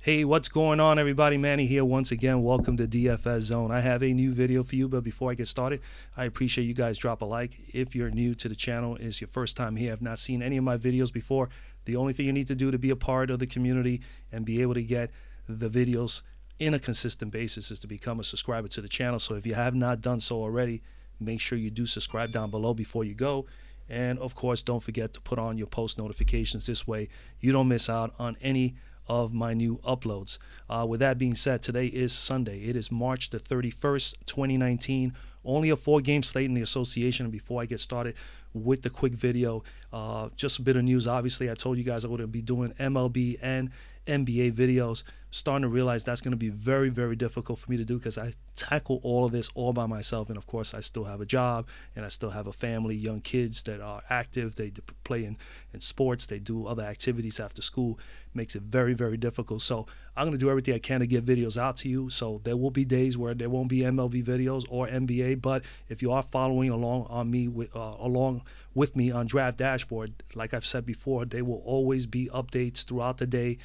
Hey, what's going on, everybody? Manny here once again. Welcome to DFS Zone. I have a new video for you, but before I get started, I appreciate you guys drop a like. If you're new to the channel, it's your first time here, have not seen any of my videos before, the only thing you need to do to be a part of the community and be able to get the videos in a consistent basis is to become a subscriber to the channel. So if you have not done so already, make sure you do subscribe down below before you go. And of course, don't forget to put on your post notifications. This way you don't miss out on any of my new uploads. With that being said, today is Sunday. It is March the 31st, 2019. Only a 4-game slate in the association. And before I get started with the quick video, just a bit of news. Obviously, I told you guys I would be doing MLB and NBA videos. Starting to realize that's going to be very, very difficult for me to do because I tackle all of this all by myself. And of course, I still have a job and I still have a family, young kids that are active. They play in sports. They do other activities after school. Makes it very, very difficult. So I'm going to do everything I can to get videos out to you. So there will be days where there won't be MLB videos or NBA. But if you are following along on me along with me on Draft Dashboard, like I've said before, there will always be updates throughout the day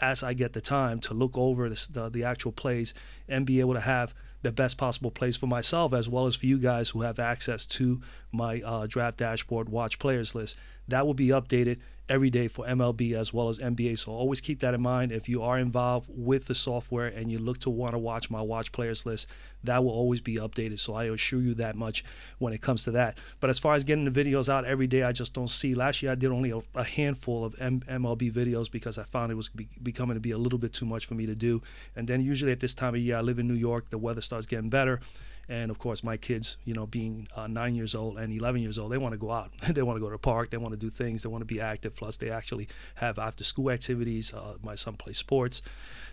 as I get the time to look over the actual plays and be able to have the best possible plays for myself as well as for you guys who have access to my Draft Dashboard watch players list. That will be updated every day for MLB as well as NBA. So always keep that in mind. If you are involved with the software and you look to want to watch my watch players list, that will always be updated. So I assure you that much when it comes to that. But as far as getting the videos out every day, I just don't see. Last year I did only a handful of MLB videos because I found it was becoming to be a little bit too much for me to do. And then usually at this time of year, I live in New York, the weather starts getting better. And of course, my kids, you know, being 9 years old and 11 years old, they want to go out. They want to go to the park. They want to do things. They want to be active. Plus, they actually have after-school activities. My son plays sports.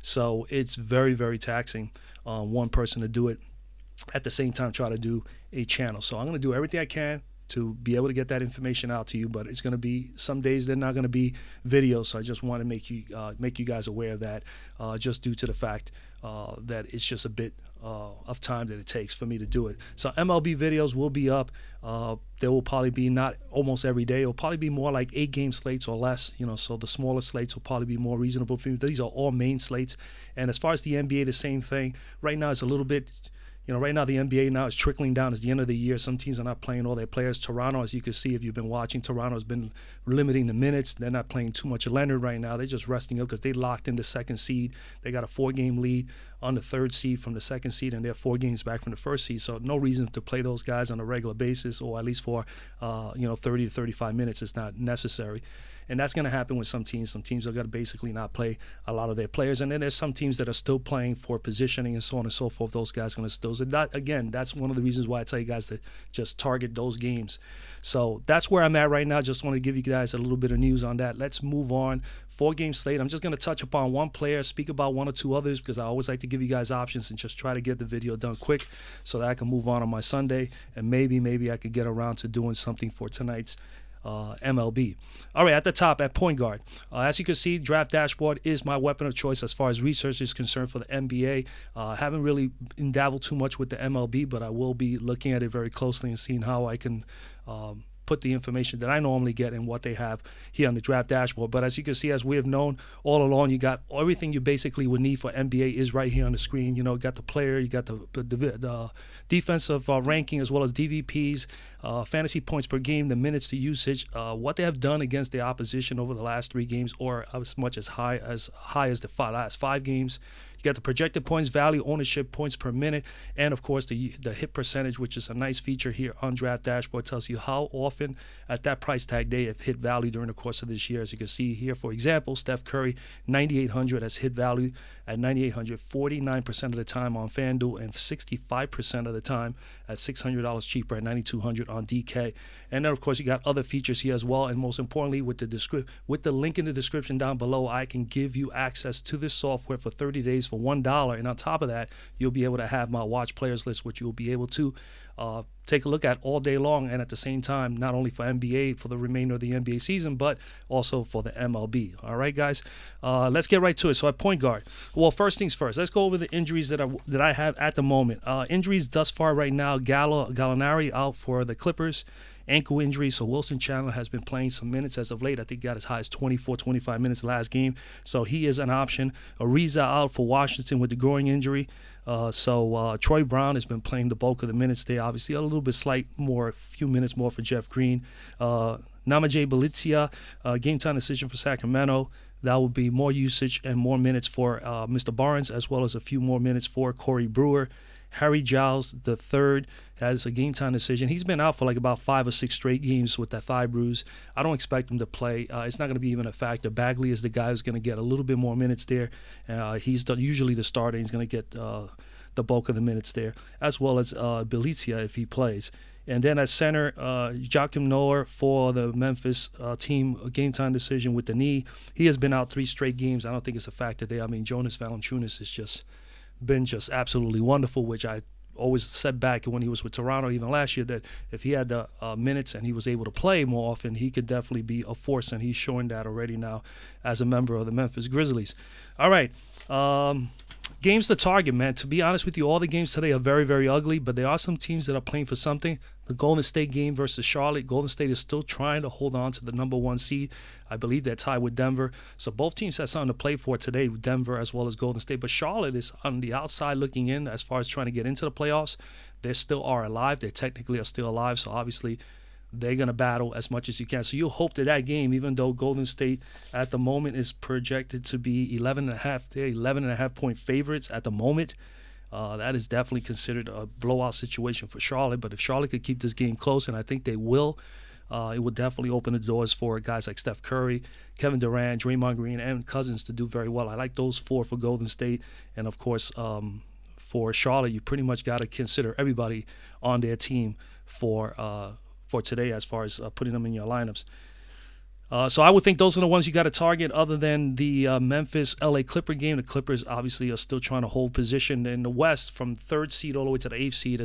So it's very, very taxing on one person to do it. At the same time, try to do a channel. So I'm going to do everything I can to be able to get that information out to you, but it's going to be some days they're not going to be videos. So I just want to make you guys aware of that, just due to the fact that it's just a bit of time that it takes for me to do it. So MLB videos will be up. There will probably be not almost every day. It'll probably be more like 8-game slates or less. You know, so the smaller slates will probably be more reasonable for me. These are all main slates. And as far as the NBA, the same thing. Right now, it's a little bit. You know, right now the NBA now is trickling down. It's the end of the year. Some teams are not playing all their players. Toronto, as you can see if you've been watching, Toronto has been limiting the minutes. They're not playing too much of Leonard right now. They're just resting up because they locked in the 2nd seed. They got a 4-game lead on the 3rd seed from the 2nd seed, and they're 4 games back from the 1st seed. So no reason to play those guys on a regular basis, or at least for 30 to 35 minutes. It's not necessary. And that's going to happen with some teams. Some teams are going to basically not play a lot of their players. And then there's some teams that are still playing for positioning and so on and so forth. Those guys are going to still. Again, that's one of the reasons why I tell you guys to just target those games. So that's where I'm at right now. Just want to give you guys a little bit of news on that. Let's move on. 4-game slate. I'm just going to touch upon one player, speak about 1 or 2 others because I always like to give you guys options and just try to get the video done quick so that I can move on my Sunday. And maybe I could get around to doing something for tonight's MLB. All right, at the top at point guard, as you can see, Draft Dashboard is my weapon of choice as far as research is concerned for the NBA. Haven't really dabbled too much with the MLB, but I will be looking at it very closely and seeing how I can put the information that I normally get and what they have here on the Draft Dashboard. But as you can see, as we have known all along, you got everything you basically would need for NBA is right here on the screen. You know, you got the player, you got the defensive ranking as well as DVPs, fantasy points per game, the minutes to usage, what they have done against the opposition over the last 3 games, or as much as high as the last 5 games. You got the projected points value, ownership, points per minute, and of course the hit percentage, which is a nice feature here on Draft Dashboard. Tells you how often at that price tag they have hit value during the course of this year. As you can see here, for example, Steph Curry, 9,800 has hit value at 9,800, 49% of the time on FanDuel, and 65% of the time at $600 cheaper at 9,200 on DK. And then of course you got other features here as well. And most importantly, with the link in the description down below, I can give you access to this software for 30 days for $1. And on top of that, you'll be able to have my watch players list, which you'll be able to take a look at all day long, and at the same time, not only for NBA for the remainder of the NBA season, but also for the MLB. All right, guys, let's get right to it. So at point guard, well, first things first, let's go over the injuries that I have at the moment. Injuries thus far right now: Gallinari out for the Clippers, ankle injury. So Wilson Chandler has been playing some minutes as of late. I think he got as high as 24, 25 minutes last game. So he is an option. Ariza out for Washington with the groin injury. Troy Brown has been playing the bulk of the minutes there. Obviously, a little bit a few minutes more for Jeff Green. Namaje Bjelica, game time decision for Sacramento. That will be more usage and more minutes for Mr. Barnes, as well as a few more minutes for Corey Brewer. Harry Giles III has a game time decision. He's been out for like about 5 or 6 straight games with that thigh bruise. I don't expect him to play. It's not going to be even a factor. Bagley is the guy who's going to get a little bit more minutes there. He's usually the starter. He's going to get the bulk of the minutes there, as well as Bjelica if he plays. And then at center, Joakim Noah for the Memphis team, a game time decision with the knee. He has been out 3 straight games. I don't think it's a factor there. I mean, Jonas Valančiūnas has been absolutely wonderful, which I always said back when he was with Toronto, even last year, that if he had the minutes and he was able to play more often, he could definitely be a force, and he's showing that already now as a member of the Memphis Grizzlies. All right. Games to target, man. To be honest with you, all the games today are very, very ugly, but there are some teams that are playing for something. The Golden State game versus Charlotte. Golden State is still trying to hold on to the #1 seed. I believe they're tied with Denver. So both teams have something to play for today, Denver as well as Golden State. But Charlotte is on the outside looking in as far as trying to get into the playoffs. They still are alive. They technically are still alive. So obviously they're going to battle as much as you can. So you'll hope that that game, even though Golden State at the moment is projected to be 11.5, they're 11.5 point favorites at the moment. That is definitely considered a blowout situation for Charlotte. But if Charlotte could keep this game close, and I think they will, it would definitely open the doors for guys like Steph Curry, Kevin Durant, Draymond Green, and Cousins to do very well. I like those 4 for Golden State. And, of course, for Charlotte, you pretty much got to consider everybody on their team for today as far as putting them in your lineups. So I would think those are the ones you got to target other than the Memphis-LA Clipper game. The Clippers obviously are still trying to hold position in the West from 3rd seed all the way to the 8th seed.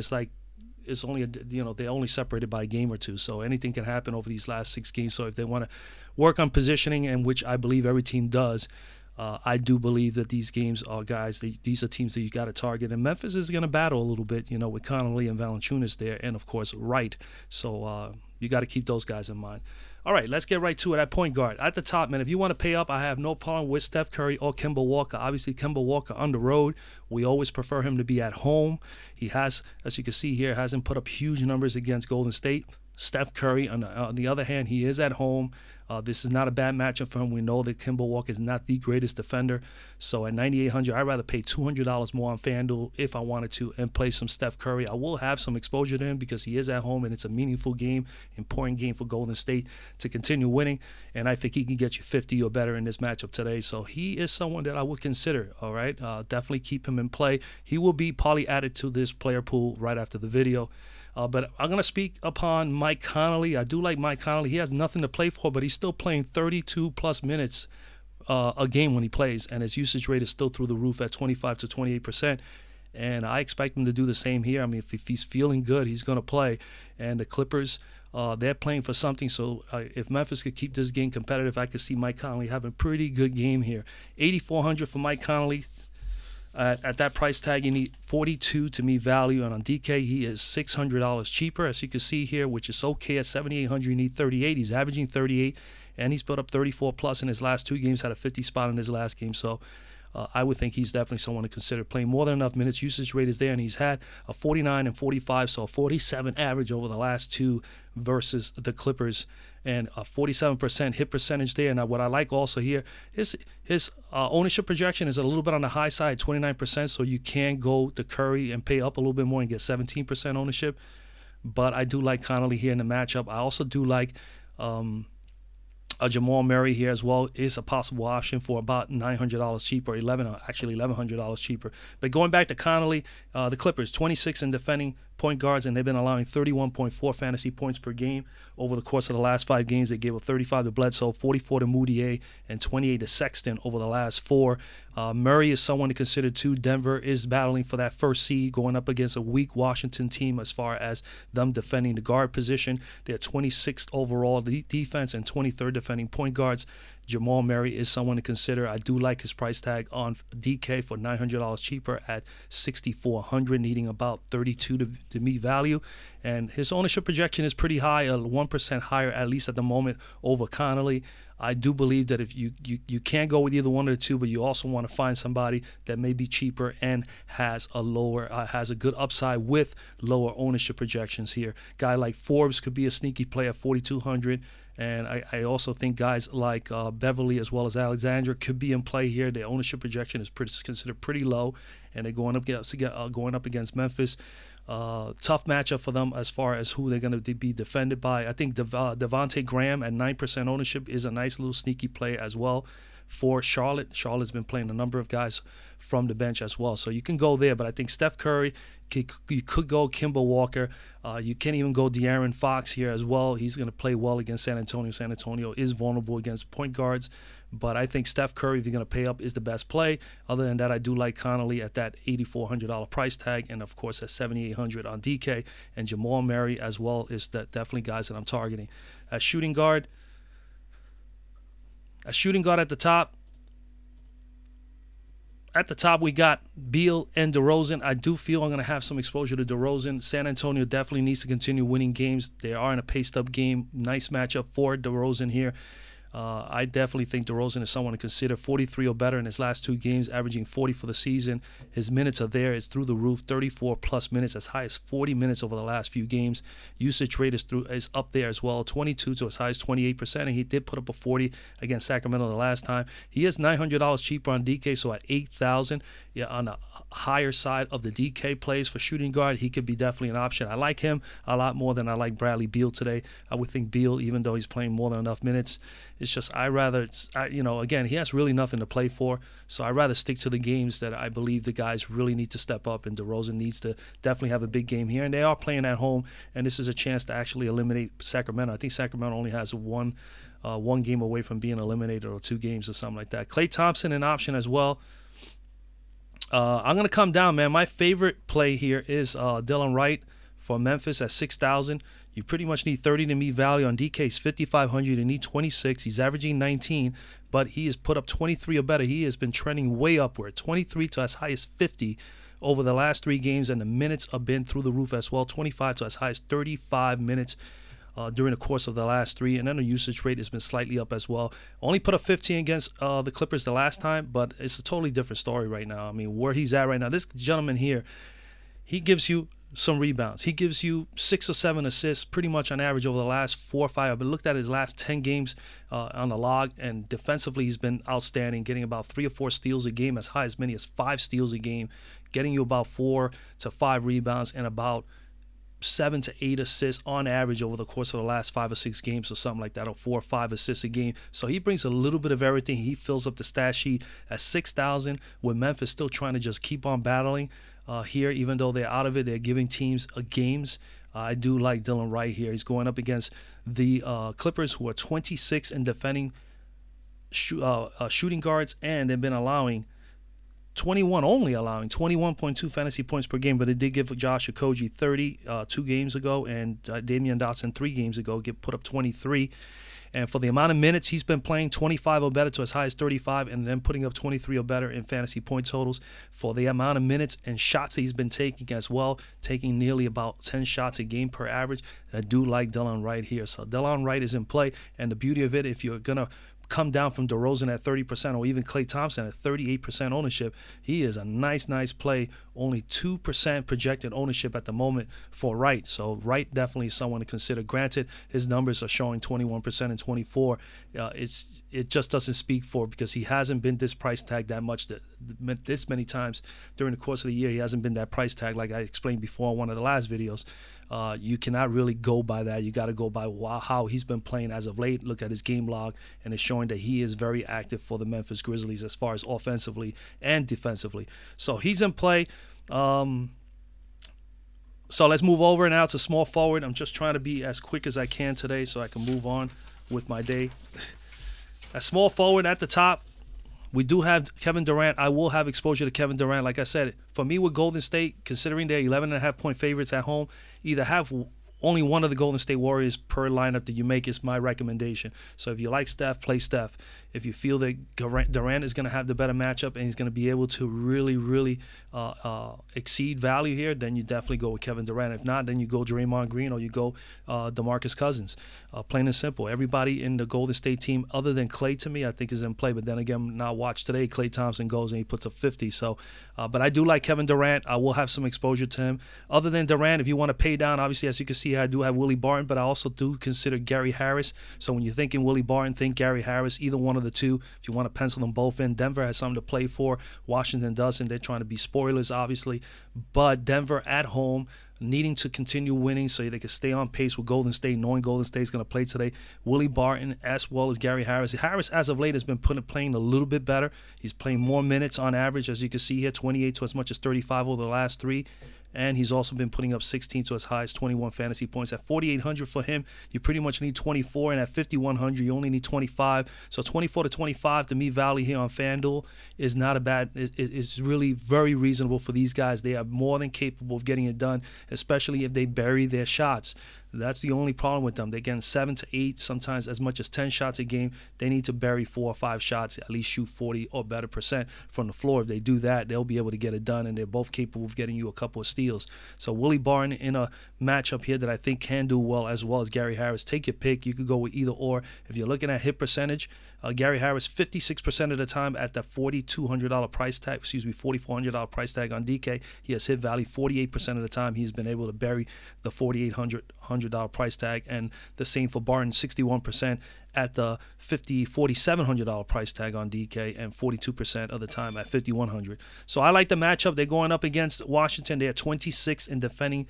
It's only they're only separated by a game or 2. So anything can happen over these last 6 games. So if they want to work on positioning, and which I believe every team does, I do believe that these games are these are teams that you got to target. And Memphis is going to battle a little bit, with Connolly and Valančiūnas there, and of course Wright. So you got to keep those guys in mind. All right, let's get right to it. At point guard, at the top, man, if you want to pay up, I have no problem with Steph Curry or Kemba Walker. Obviously, Kemba Walker on the road. We always prefer him to be at home. He has, as you can see here, hasn't put up huge numbers against Golden State. Steph Curry, on the other hand, he is at home. This is not a bad matchup for him. We know that Kemba Walker is not the greatest defender. So at $9,800, I'd rather pay $200 more on FanDuel if I wanted to and play some Steph Curry. I will have some exposure to him because he is at home, and it's a meaningful game, important game for Golden State to continue winning. And I think he can get you 50 or better in this matchup today. So he is someone that I would consider, all right? Definitely keep him in play. He will be probably added to this player pool right after the video. But I'm going to speak upon Mike Conley. I do like Mike Conley. He has nothing to play for, but he's still playing 32-plus minutes a game when he plays, and his usage rate is still through the roof at 25 to 28%. And I expect him to do the same here. I mean, if he's feeling good, he's going to play. And the Clippers, they're playing for something. So if Memphis could keep this game competitive, I could see Mike Conley having a pretty good game here. $8,400 for Mike Conley. At that price tag, you need 42 to me value, and on DK, he is $600 cheaper, as you can see here, which is okay. At $7,800, you need 38. He's averaging 38, and he's put up 34-plus in his last 2 games, had a 50 spot in his last game. So I would think he's definitely someone to consider playing. More than enough minutes. Usage rate is there, and he's had a 49 and 45, so a 47 average over the last 2 versus the Clippers, and a 47% hit percentage there. Now, what I like also here, his ownership projection is a little bit on the high side, 29%, so you can go to Curry and pay up a little bit more and get 17% ownership. But I do like Conley here in the matchup. I also do like Jamal Murray here as well is a possible option for about $900 cheaper, actually $1,100 cheaper. But going back to Conley, the Clippers, 26 in defending point guards, and they've been allowing 31.4 fantasy points per game over the course of the last 5 games. They gave up 35 to Bledsoe, 44 to Moutier, and 28 to Sexton over the last 4. Murray is someone to consider too. Denver is battling for that 1st seed, going up against a weak Washington team as far as them defending the guard position. They're 26th overall defense and 23rd defending point guards. Jamal Murray is someone to consider. I do like his price tag on DK for $900 cheaper at $6,400, needing about 32 to meet value. And his ownership projection is pretty high, 1% higher, at least at the moment, over Connolly. I do believe that if you can't go with either one of the two, but you also want to find somebody that may be cheaper and has a good upside with lower ownership projections here. Guy like Forbes could be a sneaky play at 4,200. And I also think guys like Beverly as well as Alexandra could be in play here. The ownership projection is considered pretty low, and they're going up against Memphis. Tough matchup for them as far as who they're going to be defended by. I think Devontae Graham at 9% ownership is a nice little sneaky play as well for Charlotte. Charlotte's been playing a number of guys from the bench as well, so you can go there. But I think Steph Curry, you could go Kemba Walker. You can even go De'Aaron Fox here as well. He's going to play well against San Antonio. San Antonio is vulnerable against point guards. But I think Steph Curry, if you're going to pay up, is the best play. Other than that, I do like Connolly at that $8,400 price tag, and of course at $7,800 on DK, and Jamal Murray as well is definitely guys that I'm targeting. At shooting guard at the top. At the top, we got Beal and DeRozan. I do feel I'm going to have some exposure to DeRozan. San Antonio definitely needs to continue winning games. They are in a paced-up game. Nice matchup for DeRozan here. I definitely think DeRozan is someone to consider. 43 or better in his last 2 games, averaging 40 for the season. His minutes are there. It's through the roof, 34-plus minutes, as high as 40 minutes over the last few games. Usage rate is up there as well, 22 to as high as 28%, and he did put up a 40 against Sacramento the last time. He is $900 cheaper on DK, so at $8,000, on the higher side of the DK plays for shooting guard, he could be definitely an option. I like him a lot more than I like Bradley Beal today. I would think Beal, even though he's playing more than enough minutes, it's just again, he has really nothing to play for, so I'd rather stick to the games that I believe the guys really need to step up, and DeRozan needs to definitely have a big game here, and they are playing at home, and this is a chance to actually eliminate Sacramento. I think Sacramento only has one game away from being eliminated, or 2 games or something like that. Klay Thompson, an option as well. I'm going to come down, man. My favorite play here is Dylan Wright for Memphis at $6,000. You pretty much need 30 to meet value. On DK's 5,500. You need 26. He's averaging 19, but he has put up 23 or better. He has been trending way upward, 23 to as high as 50 over the last 3 games, and the minutes have been through the roof as well, 25 to as high as 35 minutes during the course of the last 3, and then the usage rate has been slightly up as well. Only put up 15 against the Clippers the last time, but it's a totally different story right now. I mean, where he's at right now, this gentleman here, he gives you some rebounds. He gives you 6 or 7 assists pretty much on average over the last 4 or 5. I've looked at his last 10 games on the log, and defensively he's been outstanding, getting about 3 or 4 steals a game, as high as many as 5 steals a game, getting you about 4 to 5 rebounds and about 7 to 8 assists on average over the course of the last 5 or 6 games or something like that, or 4 or 5 assists a game. So he brings a little bit of everything. He fills up the stat sheet at $6,000, with Memphis still trying to just keep on battling here, even though they're out of it. They're giving teams games. I do like Dylan Wright here. He's going up against the Clippers, who are 26 in defending shooting guards, and they've been allowing 21.2 fantasy points per game, but it did give Josh Okogie 30 2 games ago, and Damian Dotson 3 games ago put up 23. And for the amount of minutes he's been playing, 25 or better to as high as 35, and then putting up 23 or better in fantasy point totals. For the amount of minutes and shots that he's been taking as well, taking nearly about 10 shots a game per average, I do like Dylan Wright here. So Dylan Wright is in play, and the beauty of it, if you're going to come down from DeRozan at 30%, or even Klay Thompson at 38% ownership, he is a nice play. Only 2% projected ownership at the moment for Wright. So Wright definitely is someone to consider. Granted, his numbers are showing 21% and 24. It just doesn't speak for, because he hasn't been this price tag that much this many times during the course of the year. He hasn't been that price tag, like I explained before in one of the last videos. You cannot really go by that. You got to go by how he's been playing as of late. Look at his game log, and it's showing that he is very active for the Memphis Grizzlies as far as offensively and defensively. So he's in play. So let's move over now to small forward. I'm just trying to be as quick as I can today so I can move on with my day. At small forward at the top, we do have Kevin Durant. I will have exposure to Kevin Durant. Like I said, for me with Golden State, considering they're 11.5-point favorites at home, either have only one of the Golden State Warriors per lineup that you make is my recommendation. So if you like Steph, play Steph. if you feel that Durant is going to have the better matchup and he's going to be able to really exceed value here, then you definitely go with Kevin Durant. If not, then you go Draymond Green or you go DeMarcus Cousins. Plain and simple. Everybody in the Golden State team, other than Klay, to me, I think is in play. But then again, now watch today, Klay Thompson goes and he puts up 50. So, but I do like Kevin Durant. I will have some exposure to him. Other than Durant, if you want to pay down, obviously, as you can see, I do have Willie Barton, but I also do consider Gary Harris. So when you're thinking Willie Barton, think Gary Harris, either one of the two. If you want to pencil them both in, Denver has something to play for. Washington doesn't. They're trying to be spoilers, obviously. But Denver at home, needing to continue winning so they can stay on pace with Golden State, knowing Golden State is going to play today. Willie Barton as well as Gary Harris. Harris, as of late, has been playing a little bit better. He's playing more minutes on average, as you can see here, 28 to as much as 35 over the last 3. And he's also been putting up 16 to as high as 21 fantasy points. At 4,800 for him, you pretty much need 24. And at 5,100, you only need 25. So 24 to 25, to me, value here on FanDuel is not a bad, it's really very reasonable for these guys. They are more than capable of getting it done, especially if they bury their shots. That's the only problem with them. They're getting 7 to 8, sometimes as much as 10 shots a game. They need to bury 4 or 5 shots, at least shoot 40 or better % from the floor. If they do that, they'll be able to get it done, and they're both capable of getting you a couple of steals. So Willie Barton in a matchup here that I think can do well, as Gary Harris. Take your pick. You could go with either or. If you're looking at hit percentage, Gary Harris 56% of the time at the $4,200 price tag, $4,400 price tag on DK. He has hit value 48% of the time. He's been able to bury the $4,800 price tag, and the same for Barton, 61% at the $4,700 price tag on DK, and 42% of the time at $5,100. So I like the matchup. They're going up against Washington. They're 26 in defending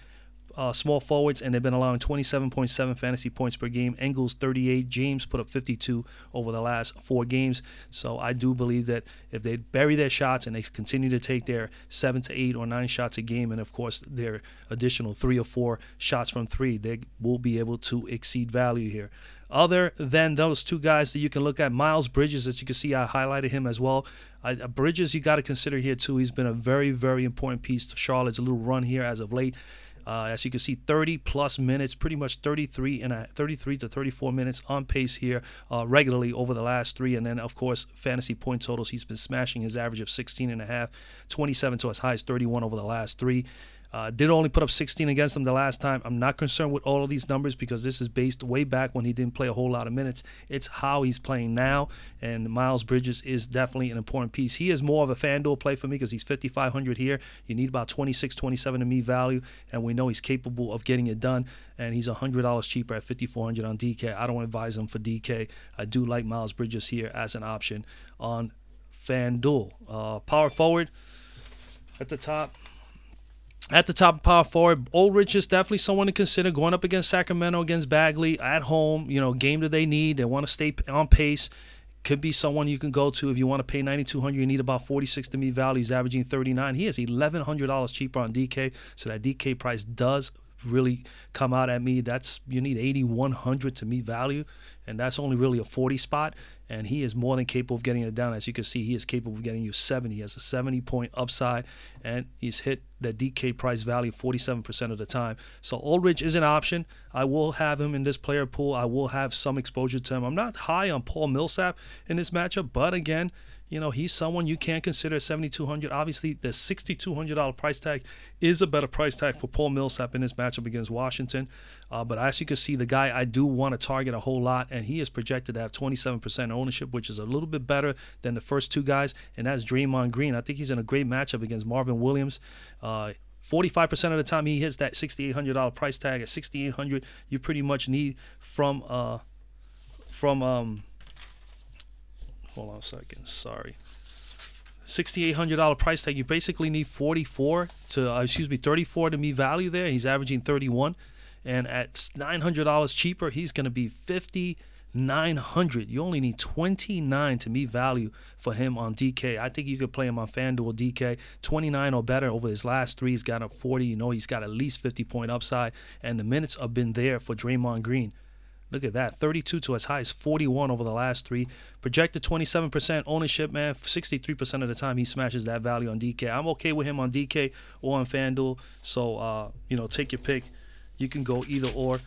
small forwards, and they've been allowing 27.7 fantasy points per game. Engels 38. James put up 52 over the last 4 games. So I do believe that if they bury their shots and they continue to take their 7 to 8 or 9 shots a game, and of course their additional 3 or 4 shots from 3, they will be able to exceed value here. Other than those 2 guys that you can look at, Miles Bridges, as you can see, I highlighted him as well. Bridges, you got to consider here too. He's been a very, very important piece to Charlotte's little run here as of late. As you can see, 30-plus minutes, pretty much 33 to 34 minutes on pace here regularly over the last 3. And then, of course, fantasy point totals. He's been smashing his average of 16.5, 27 to as high as 31 over the last 3. Did only put up 16 against them the last time. I'm not concerned with all of these numbers because this is based way back when he didn't play a whole lot of minutes. It's how he's playing now, and Miles Bridges is definitely an important piece. He is more of a FanDuel play for me because he's 5,500 here. You need about 26, 27 to me value, and we know he's capable of getting it done, and he's $100 cheaper at 5,400 on DK. I don't advise him for DK. I do like Miles Bridges here as an option on FanDuel. Power forward at the top. At the top of power forward, Ulrich is definitely someone to consider going up against Sacramento, against Bagley, at home, game that they need. They want to stay on pace. Could be someone you can go to if you want to pay $9,200. You need about 46 to me value. He's averaging 39. He is $1,100 cheaper on DK, so that DK price does really come out at me. You need 8,100 to me value, and that's only really a 40 spot, and he is more than capable of getting it down. As you can see, he is capable of getting you 70. He has a 70-point upside, and he's hit the DK price value 47% of the time. So Ulrich is an option. I will have him in this player pool. I will have some exposure to him. I'm not high on Paul Millsap in this matchup, but again, he's someone you can consider $7,200. Obviously, the $6,200 price tag is a better price tag for Paul Millsap in this matchup against Washington. But as you can see, the guy I do want to target a whole lot, and he is projected to have 27% ownership, which is a little bit better than the first 2 guys, and that's Draymond Green. I think he's in a great matchup against Marvin Williams. 45% of the time he hits that $6,800 price tag. At $6,800, you pretty much need from hold on a second, sorry. $6,800 price tag, you basically need 34 to me value there. He's averaging 31, and at $900 cheaper, he's going to be $5,900. You only need 29 to me value for him on DK. I think you could play him on FanDuel DK. 29 or better over his last 3. He's got a 40. He's got at least 50-point upside, and the minutes have been there for Draymond Green. Look at that, 32 to as high as 41 over the last 3. Projected 27% ownership, man. 63% of the time he smashes that value on DK. I'm okay with him on DK or on FanDuel. So, take your pick. You can go either or.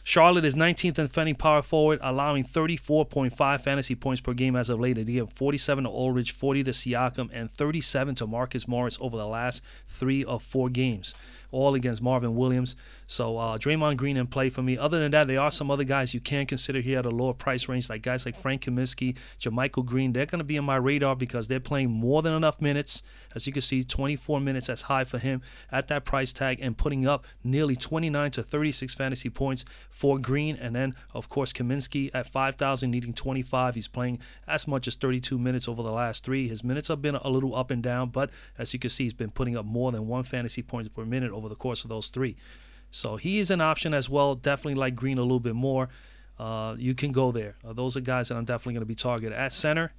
Charlotte is 19th in defending power forward, allowing 34.5 fantasy points per game as of late. They give 47 to Ulrich, 40 to Siakam, and 37 to Marcus Morris over the last 3 of 4 games, all against Marvin Williams. So Draymond Green in play for me. Other than that, there are some other guys you can consider here at a lower price range, like guys like Frank Kaminsky, Jermichael Green. They're going to be on my radar because they're playing more than enough minutes. As you can see, 24 minutes, that's high for him at that price tag, and putting up nearly 29 to 36 fantasy points for Green. And then, of course, Kaminsky at 5,000, needing 25. He's playing as much as 32 minutes over the last 3. His minutes have been a little up and down, but as you can see, he's been putting up more than 1 fantasy points per minute over the course of those 3. So he is an option as well. Definitely like Green a little bit more. You can go there. Those are guys that I'm definitely going to be targeted. At center,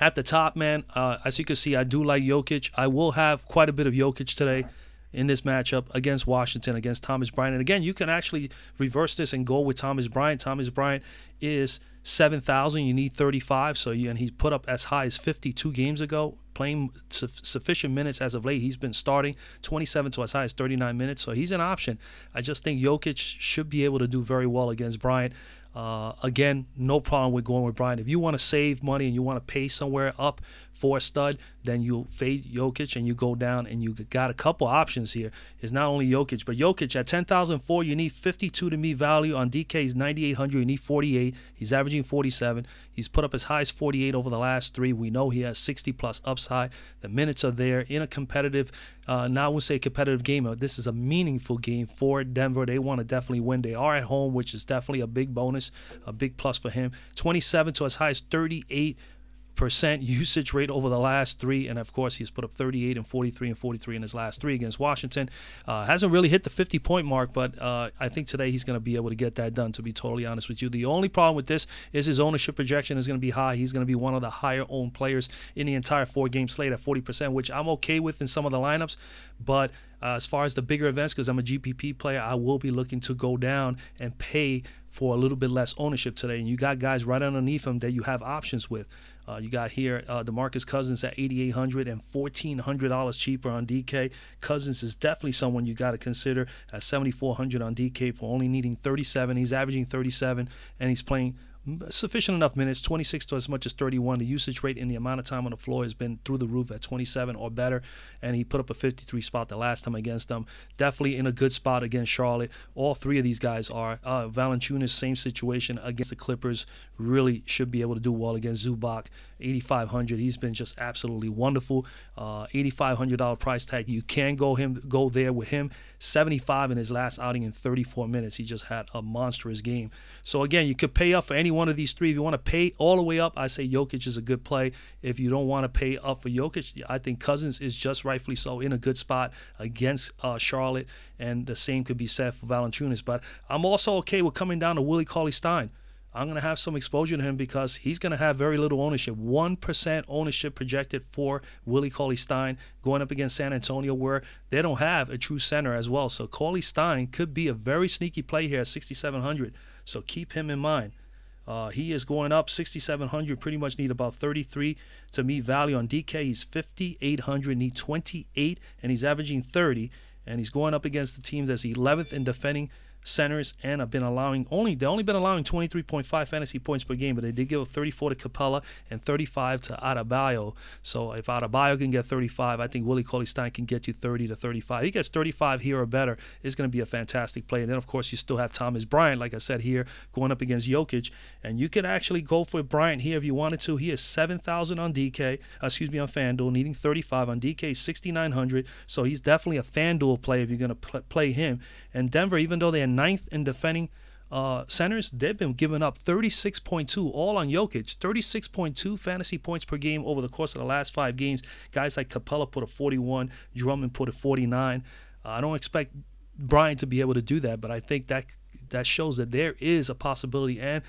at the top, man, as you can see, I do like Jokic. I will have quite a bit of Jokic today in this matchup against Washington, against Thomas Bryant. And again, you can actually reverse this and go with Thomas Bryant. Thomas Bryant is 7,000. You need 35. And he put up as high as 52 games ago, playing sufficient minutes as of late. He's been starting 27 to as high as 39 minutes. So he's an option. I just think Jokic should be able to do very well against Bryant. Again, no problem with going with Bryant. If you want to save money and you want to pay somewhere up for a stud, then you fade Jokic and you go down, and you got a couple options here. It's not only Jokic, but Jokic at 10,004, you need 52 to meet value. On DK, he's 9,800, you need 48. He's averaging 47. He's put up as high as 48 over the last 3. We know he has 60-plus upside. The minutes are there in a competitive, now I would say competitive game. This is a meaningful game for Denver. They want to definitely win. They are at home, which is definitely a big bonus, a big plus for him. 27 to as high as 38% usage rate over the last 3, and of course he's put up 38 and 43 and 43 in his last 3 against Washington. Hasn't really hit the 50-point mark, but I think today he's going to be able to get that done, to be totally honest with you. The only problem with this is his ownership projection is going to be high. He's going to be one of the higher owned players in the entire 4-game slate at 40%, which I'm okay with in some of the lineups, but as far as the bigger events, because I'm a GPP player, I will be looking to go down and pay for a little bit less ownership today. And you got guys right underneath him that you have options with. You got here DeMarcus Cousins at $8,800 and $1,400 cheaper on DK. Cousins is definitely someone you got to consider at $7,400 on DK for only needing 37. He's averaging 37, and he's playing sufficient enough minutes, 26 to as much as 31. The usage rate in the amount of time on the floor has been through the roof at 27 or better, and he put up a 53 spot the last time against them. Definitely in a good spot against Charlotte. All 3 of these guys are. Valančiūnas, same situation against the Clippers. Really should be able to do well against Zubac. 8,500. He's been just absolutely wonderful. $8,500 price tag. You can go there with him. 75 in his last outing in 34 minutes. He just had a monstrous game. So again, you could pay up for any one of these 3. If you want to pay all the way up, I say Jokic is a good play. If you don't want to pay up for Jokic, I think Cousins is just rightfully so in a good spot against Charlotte, and the same could be said for Valančiūnas. But I'm also okay with coming down to Willie Cauley-Stein. I'm going to have some exposure to him because he's going to have very little ownership. 1% ownership projected for Willie Cauley-Stein going up against San Antonio, where they don't have a true center as well. So Cauley-Stein could be a very sneaky play here at 6,700. So keep him in mind. He is going up 6,700. Pretty much need about 33 to meet value. On DK, he's 5,800, need 28, and he's averaging 30. And he's going up against the team that's 11th in defending centers, and have been allowing they've only been allowing 23.5 fantasy points per game, but they did give up 34 to Capella and 35 to Adebayo. So if Adebayo can get 35, I think Willie Cauley-Stein can get you 30 to 35. He gets 35 here or better, it's going to be a fantastic play. And then of course you still have Thomas Bryant, like I said, here going up against Jokic, and you could actually go for Bryant here if you wanted to. He is 7,000 on DK, on FanDuel, needing 35. On DK, 6,900. So he's definitely a FanDuel play if you're going to play him. And Denver, even though they're 9th in defending centers, they've been giving up 36.2 all on Jokic. 36.2 fantasy points per game over the course of the last 5 games. Guys like Capella put a 41, Drummond put a 49. I don't expect Bryant to be able to do that, but I think that shows that there is a possibility, and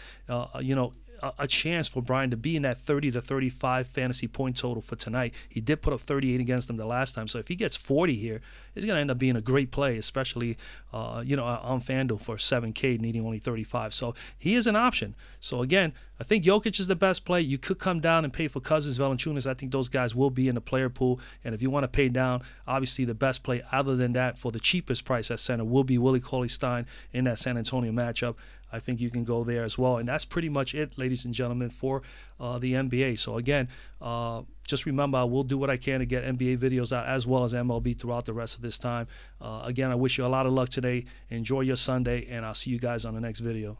a chance for Brian to be in that 30 to 35 fantasy point total for tonight. He did put up 38 against them the last time, so if he gets 40 here, it's going to end up being a great play, especially on FanDuel for 7K, needing only 35. So he is an option. So again, I think Jokic is the best play. You could come down and pay for Cousins, Valančiūnas. I think those guys will be in the player pool. And if you want to pay down, obviously the best play other than that for the cheapest price at center will be Willie Cauley-Stein in that San Antonio matchup. I think you can go there as well. And that's pretty much it, ladies and gentlemen, for the NBA. So again, just remember, I will do what I can to get NBA videos out as well as MLB throughout the rest of this time. Again, I wish you a lot of luck today. Enjoy your Sunday, and I'll see you guys on the next video.